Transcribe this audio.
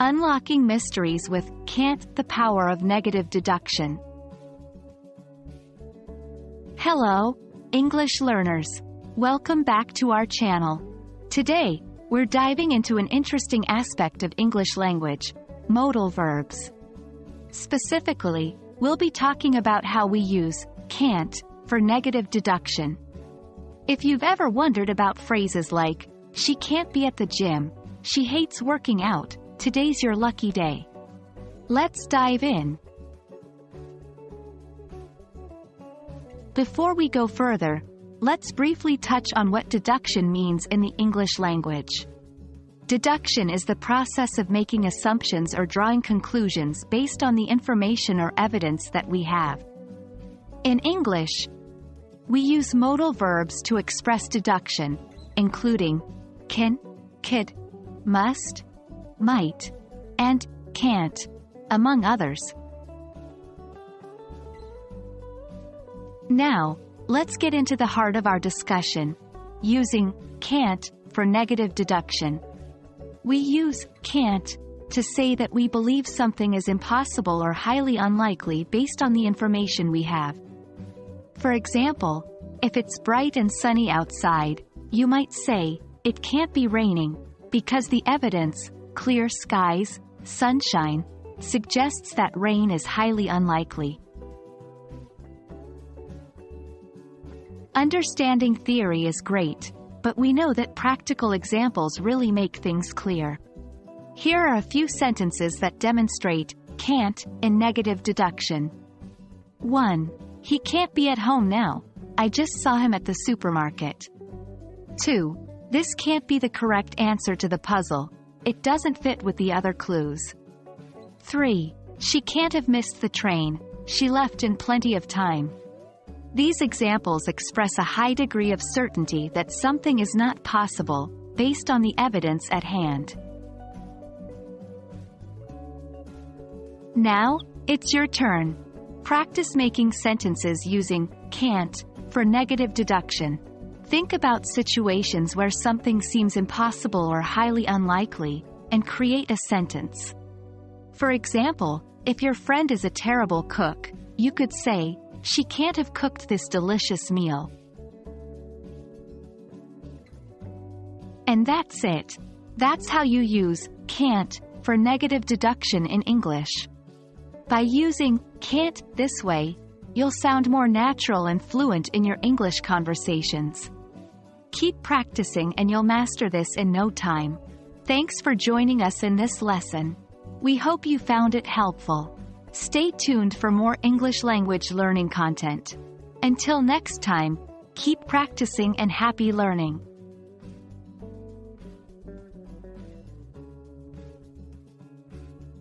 Unlocking mysteries with Can't, the Power of Negative Deduction. Hello, English learners. Welcome back to our channel. Today, we're diving into an interesting aspect of English language, modal verbs. Specifically, we'll be talking about how we use can't for negative deduction. If you've ever wondered about phrases like, she can't be at the gym, she hates working out, today's your lucky day. Let's dive in. Before we go further, let's briefly touch on what deduction means in the English language. Deduction is the process of making assumptions or drawing conclusions based on the information or evidence that we have. In English, we use modal verbs to express deduction, including can, could, must, might, and can't, among others. Now, let's get into the heart of our discussion, using can't for negative deduction. We use can't to say that we believe something is impossible or highly unlikely based on the information we have. For example, if it's bright and sunny outside, you might say, it can't be raining, because the evidence, clear skies, sunshine, suggests that rain is highly unlikely. Understanding theory is great, but we know that practical examples really make things clear. Here are a few sentences that demonstrate can't in negative deduction. 1. He can't be at home now. I just saw him at the supermarket. 2. This can't be the correct answer to the puzzle. It doesn't fit with the other clues. 3. She can't have missed the train. She left in plenty of time. These examples express a high degree of certainty that something is not possible, based on the evidence at hand. Now, it's your turn. Practice making sentences using can't for negative deduction. Think about situations where something seems impossible or highly unlikely, and create a sentence. For example, if your friend is a terrible cook, you could say, she can't have cooked this delicious meal. And that's it. That's how you use can't for negative deduction in English. By using can't this way, you'll sound more natural and fluent in your English conversations. Keep practicing and you'll master this in no time. Thanks for joining us in this lesson. We hope you found it helpful. Stay tuned for more English language learning content. Until next time, keep practicing and happy learning.